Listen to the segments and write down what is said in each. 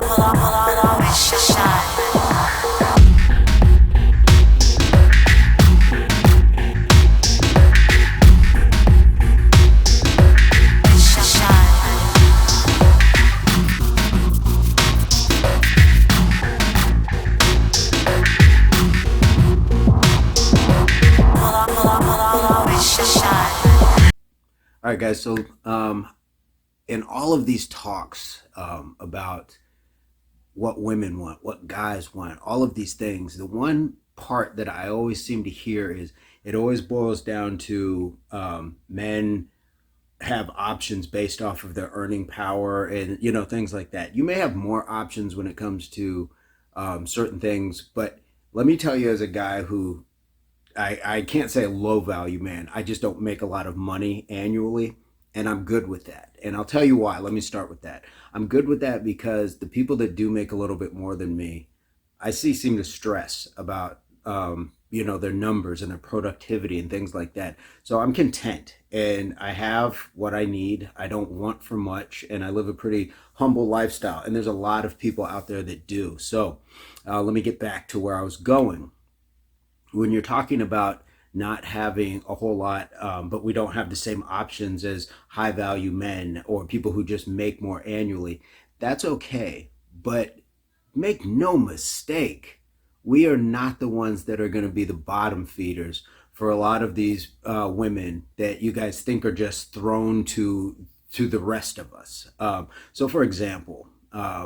All right, guys. So, in all of these talks about what women want, what guys want, all of these things, the one part that I always seem to hear is it always boils down to men have options based off of their earning power and things like that. You may have more options when it comes to certain things, but let me tell you, as a guy who I can't say a low value man. I just don't make a lot of money annually, and I'm good with that. And I'll tell you why. Let me start with that. I'm good with that because the people that do make a little bit more than me, I see seem to stress about their numbers and their productivity and things like that. So I'm content and I have what I need. I don't want for much, and I live a pretty humble lifestyle. And there's a lot of people out there that do. So let me get back to where I was going. When you're talking about not having a whole lot, but we don't have the same options as high value men or people who just make more annually, that's okay. But make no mistake, we are not the ones that are going to be the bottom feeders for a lot of these women that you guys think are just thrown to the rest of us. So for example,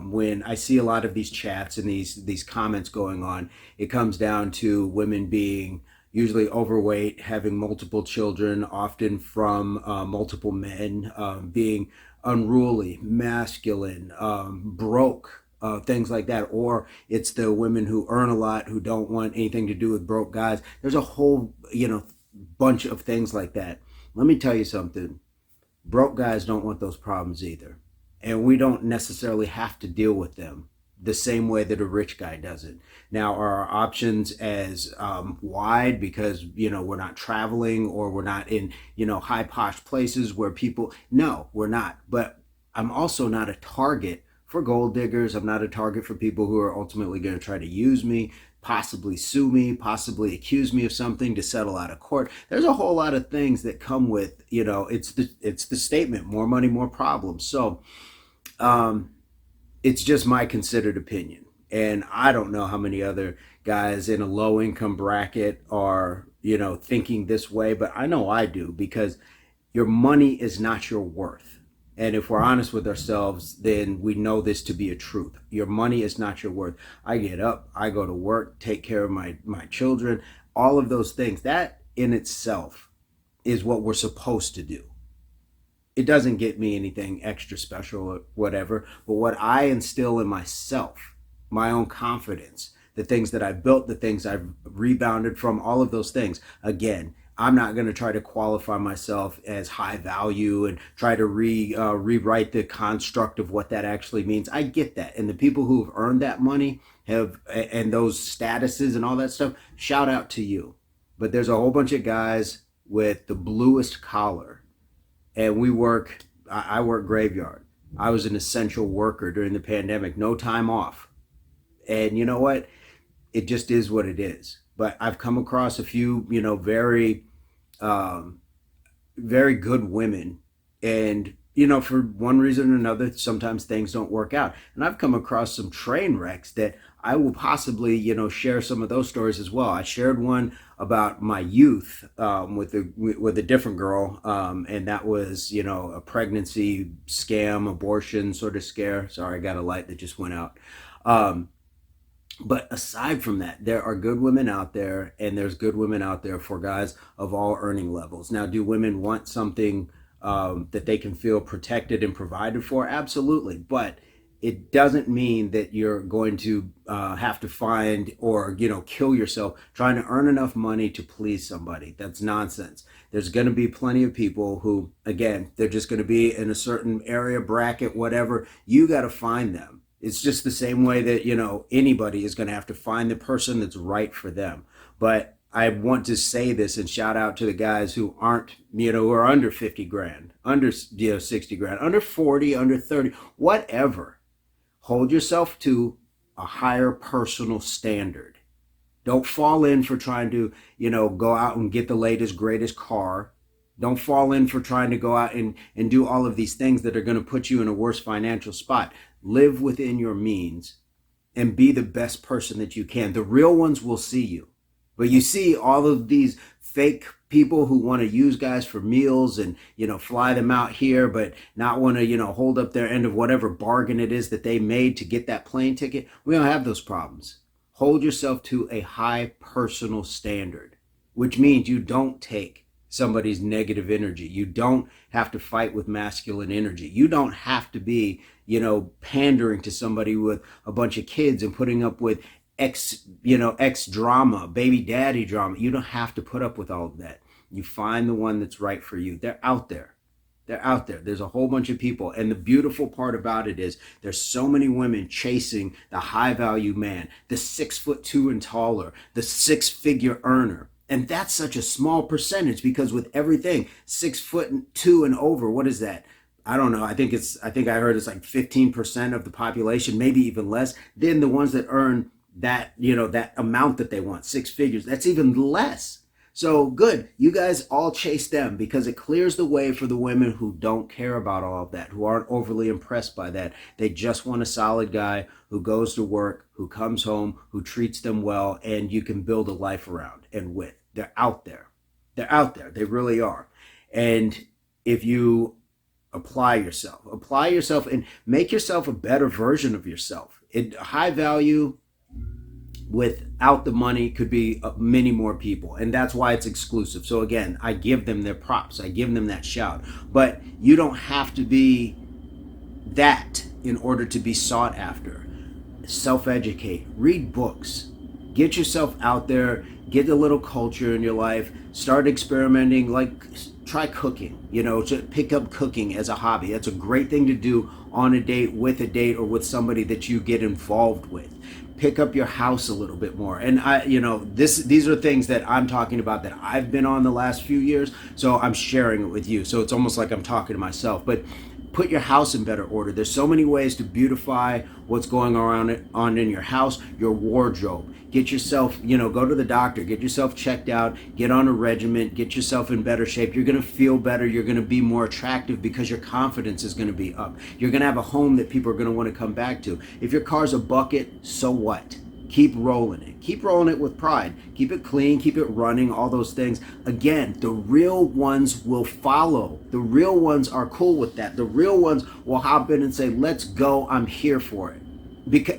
when I see a lot of these chats and these comments going on, it comes down to women being usually overweight, having multiple children, often from multiple men, being unruly, masculine, broke, things like that. Or it's the women who earn a lot who don't want anything to do with broke guys. There's a whole bunch of things like that. Let me tell you something. Broke guys don't want those problems either. And we don't necessarily have to deal with them the same way that a rich guy doesn't. Now, are our options as wide because, we're not traveling or we're not in, high posh places where people, no, we're not. But I'm also not a target for gold diggers. I'm not a target for people who are ultimately going to try to use me, possibly sue me, possibly accuse me of something to settle out of court. There's a whole lot of things that come with, it's the statement, more money, more problems. So, it's just my considered opinion. And I don't know how many other guys in a low income bracket are, thinking this way, but I know I do, because your money is not your worth. And if we're honest with ourselves, then we know this to be a truth. Your money is not your worth. I get up, I go to work, take care of my children, all of those things. That in itself is what we're supposed to do. It doesn't get me anything extra special or whatever, but what I instill in myself, my own confidence, the things that I built, the things I've rebounded from, all of those things. Again, I'm not going to try to qualify myself as high value and try to rewrite the construct of what that actually means. I get that. And the people who have earned that money and those statuses and all that stuff, shout out to you. But there's a whole bunch of guys with the bluest collar. And I work graveyard. I was an essential worker during the pandemic, no time off. And you know what? It just is what it is. But I've come across a few, very, very good women. And, for one reason or another, sometimes things don't work out. And I've come across some train wrecks that I will possibly, share some of those stories as well. I shared one about my youth with a different girl, and that was, a pregnancy scam, abortion sort of scare. Sorry, I got a light that just went out. But aside from that, there are good women out there, and there's good women out there for guys of all earning levels. Now, do women want something that they can feel protected and provided for? Absolutely. But it doesn't mean that you're going to have to find or, kill yourself trying to earn enough money to please somebody. That's nonsense. There's going to be plenty of people who, again, they're just going to be in a certain area, bracket, whatever. You got to find them. It's just the same way that, anybody is going to have to find the person that's right for them. But I want to say this and shout out to the guys who aren't, who are under 50 grand, under, 60 grand, under 40, under 30, whatever. Hold yourself to a higher personal standard. Don't fall in for trying to, go out and get the latest, greatest car. Don't fall in for trying to go out and do all of these things that are going to put you in a worse financial spot. Live within your means and be the best person that you can. The real ones will see you. But you see all of these fake people who want to use guys for meals and, fly them out here, but not want to, hold up their end of whatever bargain it is that they made to get that plane ticket. We don't have those problems. Hold yourself to a high personal standard, which means you don't take somebody's negative energy. You don't have to fight with masculine energy. You don't have to be, pandering to somebody with a bunch of kids and putting up with ex drama, baby daddy drama. You don't have to put up with all of that. You find the one that's right for you. They're out there. They're out there. There's a whole bunch of people. And the beautiful part about it is there's so many women chasing the high value man, the 6'2" and taller, the 6-figure earner. And that's such a small percentage because with everything 6'2" and over, what is that? I don't know. I think I heard it's like 15% of the population, maybe even less. Then the ones that earn that, that amount that they want, 6 figures, that's even less. So good, you guys all chase them because it clears the way for the women who don't care about all of that, who aren't overly impressed by that. They just want a solid guy who goes to work, who comes home, who treats them well, and you can build a life around and with. They're out there. They're out there. They really are. And if you apply yourself and make yourself a better version of yourself. High value without the money could be many more people, and that's why it's exclusive. So again, I give them their props, I give them that shout, but you don't have to be that in order to be sought after. Self-educate, read books, get yourself out there, get a little culture in your life, start experimenting, like try cooking, to pick up cooking as a hobby. That's a great thing to do on a date, with a date, or with somebody that you get involved with. Pick up your house a little bit more. And these are things that I'm talking about that I've been on the last few years. So I'm sharing it with you. So it's almost like I'm talking to myself, but put your house in better order. There's so many ways to beautify what's going on in your house, your wardrobe. Get yourself, go to the doctor, get yourself checked out, get on a regimen, get yourself in better shape. You're going to feel better. You're going to be more attractive because your confidence is going to be up. You're going to have a home that people are going to want to come back to. If your car's a bucket, so what? Keep rolling it. Keep rolling it with pride. Keep it clean, keep it running, all those things. Again, the real ones will follow. The real ones are cool with that. The real ones will hop in and say, let's go, I'm here for it.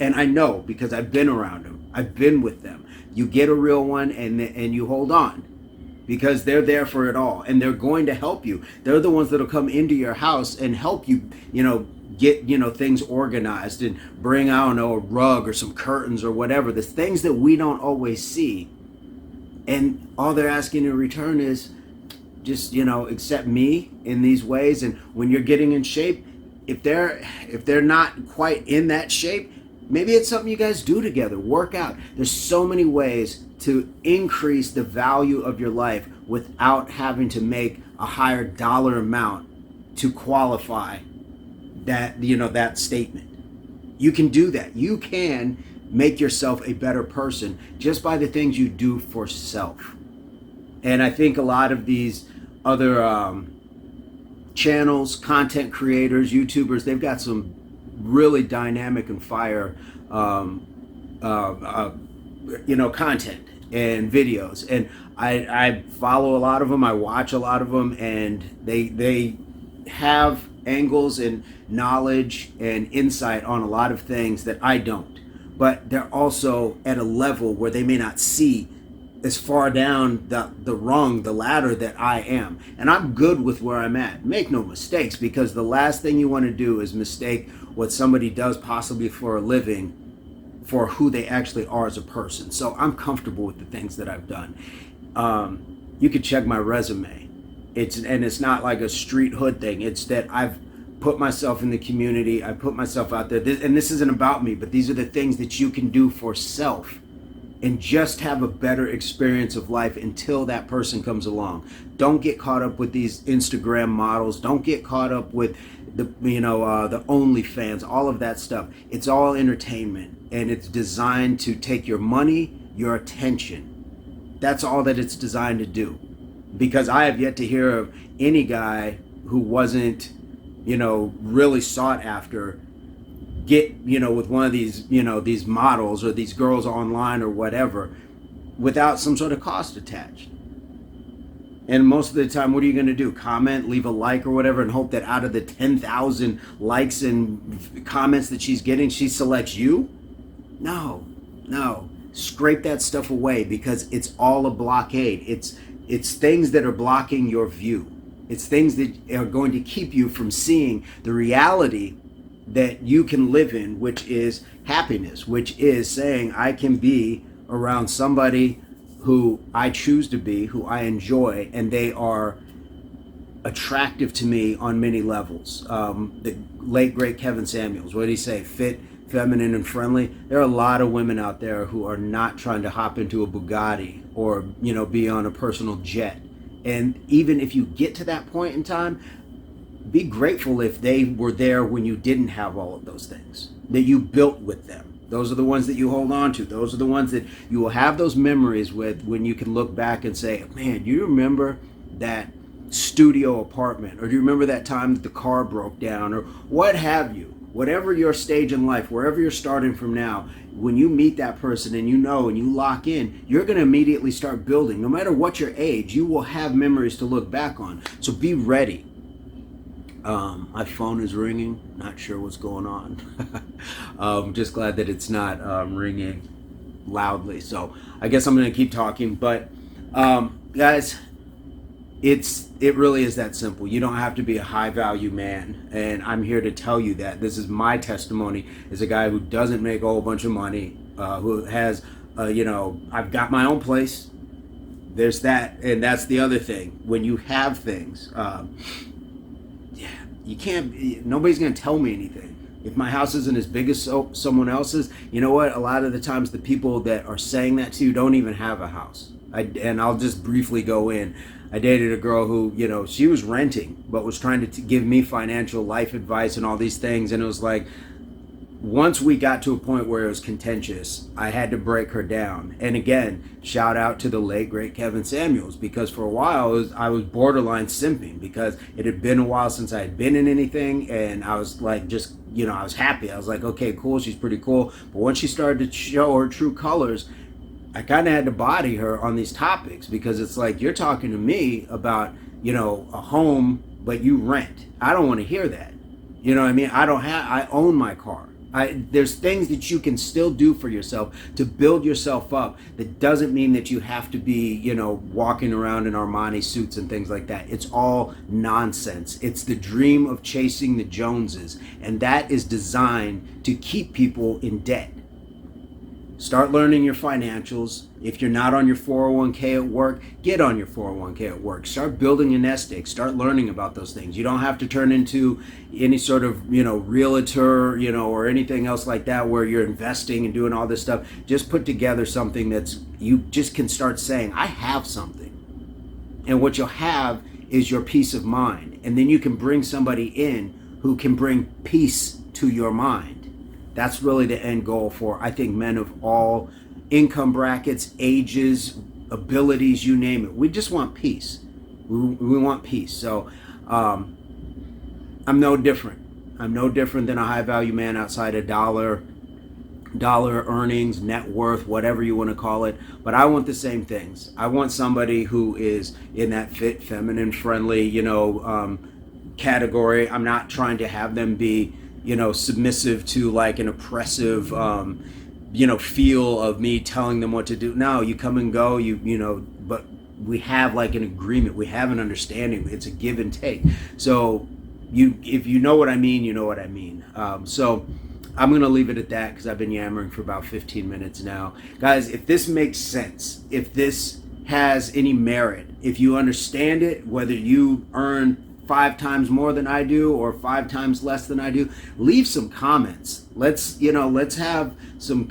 And I know because I've been around them. I've been with them. You get a real one and you hold on because they're there for it all and they're going to help you. They're the ones that'll come into your house and help you, get, things organized and bring, I don't know, a rug or some curtains or whatever. The things that we don't always see. And all they're asking in return is just, accept me in these ways. And when you're getting in shape, if they're not quite in that shape, maybe it's something you guys do together, work out. There's so many ways to increase the value of your life without having to make a higher dollar amount to qualify that, that statement. You can do that. You can make yourself a better person just by the things you do for self. And I think a lot of these other channels, content creators, YouTubers, they've got some really dynamic and fire content and videos, and I follow a lot of them. I watch a lot of them, and they have angles and knowledge and insight on a lot of things that I don't, but they're also at a level where they may not see as far down the ladder that I am. And I'm good with where I'm at. Make no mistakes, because the last thing you want to do is mistake what somebody does possibly for a living for who they actually are as a person. So I'm comfortable with the things that I've done. You could check my resume. It's not like a street hood thing. It's that I've put myself in the community. I put myself out there. And this isn't about me, but these are the things that you can do for self and just have a better experience of life until that person comes along. Don't get caught up with these Instagram models. Don't get caught up with the OnlyFans, all of that stuff. It's all entertainment, and it's designed to take your money, your attention. That's all that it's designed to do. Because I have yet to hear of any guy who wasn't, really sought after, get, with one of these, these models or these girls online or whatever, without some sort of cost attached. And most of the time, what are you going to do? Comment, leave a like or whatever, and hope that out of the 10,000 likes and comments that she's getting, she selects you? No. Scrape that stuff away, because it's all a blockade. It's things that are blocking your view. It's things that are going to keep you from seeing the reality that you can live in, which is happiness, which is saying, I can be around somebody who I choose to be, who I enjoy, and they are attractive to me on many levels. The late, great Kevin Samuels, what did he say? Fit, feminine, and friendly. There are a lot of women out there who are not trying to hop into a Bugatti or, be on a personal jet. And even if you get to that point in time, be grateful if they were there when you didn't have all of those things, that you built with them. Those are the ones that you hold on to. Those are the ones that you will have those memories with when you can look back and say, man, do you remember that studio apartment? Or do you remember that time that the car broke down? Or what have you? Whatever your stage in life, wherever you're starting from now, when you meet that person and and you lock in, you're going to immediately start building. No matter what your age, you will have memories to look back on. So be ready. My phone is ringing. Not sure what's going on. Just glad that it's not ringing loudly. So I guess I'm going to keep talking. But guys, it really is that simple. You don't have to be a high value man, and I'm here to tell you that. This is my testimony as a guy who doesn't make a whole bunch of money, who has, I've got my own place. There's that, and that's the other thing. When you have things. You can't, nobody's going to tell me anything. If my house isn't as big as someone else's, you know what? A lot of the times the people that are saying that to you don't even have a house. And I'll just briefly go in. I dated a girl who, she was renting, but was trying to give me financial life advice and all these things. And it was like, once we got to a point where it was contentious, I had to break her down. And again, shout out to the late, great Kevin Samuels, because for a while I was borderline simping, because it had been a while since I had been in anything. And I was like, just, I was happy. I was like, okay, cool. She's pretty cool. But once she started to show her true colors, I kind of had to body her on these topics, because it's like, you're talking to me about, a home, but you rent. I don't want to hear that. You know what I mean? I own my car. There's things that you can still do for yourself to build yourself up. That doesn't mean that you have to be, walking around in Armani suits and things like that. It's all nonsense. It's the dream of chasing the Joneses, and that is designed to keep people in debt. Start learning your financials. If you're not on your 401k at work, get on your 401k at work. Start building a nest egg. Start learning about those things. You don't have to turn into any sort of, realtor, or anything else like that where you're investing and doing all this stuff. Just put together something you just can start saying, I have something. And what you'll have is your peace of mind. And then you can bring somebody in who can bring peace to your mind. That's really the end goal for, I think, men of all income brackets, ages, abilities, you name it. We just want peace. We want peace. So I'm no different. I'm no different than a high value man outside of dollar earnings, net worth, whatever you want to call it. But I want the same things. I want somebody who is in that fit, feminine, friendly, category. I'm not trying to have them be submissive to like an oppressive, feel of me telling them what to do. No, you come and go, but we have like an agreement. We have an understanding. It's a give and take. So if you know what I mean, you know what I mean. So I'm going to leave it at that, because I've been yammering for about 15 minutes now. Guys, if this makes sense, if this has any merit, if you understand it, whether you earn 5 times more than I do or 5 times less than I do, leave some comments. Let's have some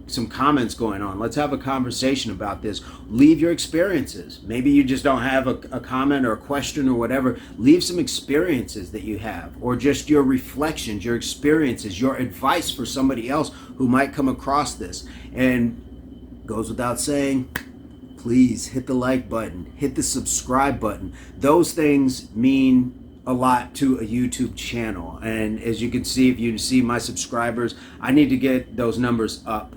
some comments going on. Let's have a conversation about this. Leave your experiences. Maybe you just don't have a comment or a question or whatever. Leave some experiences that you have, or just your reflections, your experiences, your advice for somebody else who might come across this. And goes without saying, please hit the like button, hit the subscribe button. Those things mean a lot to a YouTube channel. And as you can see, if you see my subscribers, I need to get those numbers up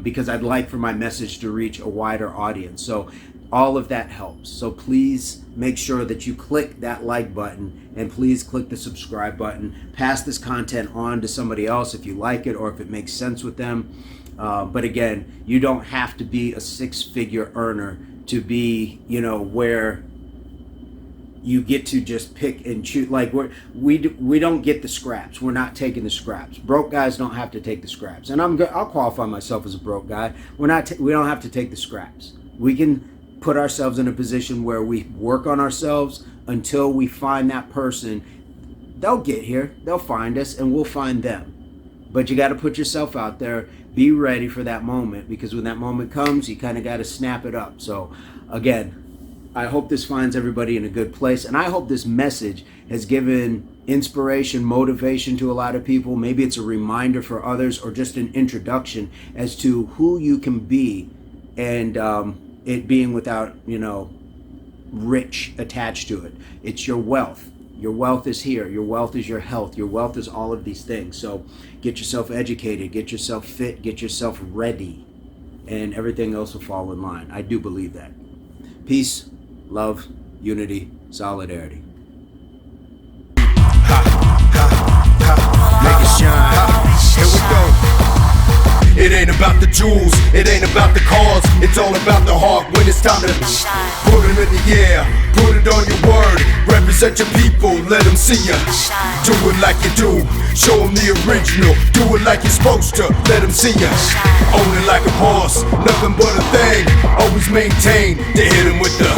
because I'd like for my message to reach a wider audience. So all of that helps. So please make sure that you click that like button, and please click the subscribe button. Pass this content on to somebody else if you like it or if it makes sense with them. But again, you don't have to be a six-figure earner to be, where you get to just pick and choose. Like we don't get the scraps. We're not taking the scraps. Broke guys don't have to take the scraps. And I'll qualify myself as a broke guy. We don't have to take the scraps. We can put ourselves in a position where we work on ourselves until we find that person. They'll get here. They'll find us, and we'll find them. But you got to put yourself out there. Be ready for that moment, because when that moment comes, you kind of got to snap it up. So again, I hope this finds everybody in a good place, and I hope this message has given inspiration, motivation to a lot of people. Maybe it's a reminder for others, or just an introduction as to who you can be, and it being without, rich attached to it. It's your wealth. Your wealth is here. Your wealth is your health. Your wealth is all of these things. So get yourself educated, get yourself fit, get yourself ready, and everything else will fall in line. I do believe that. Peace, love, unity, solidarity. Make it shine. Here we go. It ain't about the jewels, it ain't about the cars. It's all about the heart when it's time to put it in the air, put it on your word. Represent your people, let them see ya. Do it like you do, show them the original. Do it like you're supposed to, let them see ya. Own it like a boss, nothing but a thing. Always maintain to hit them with the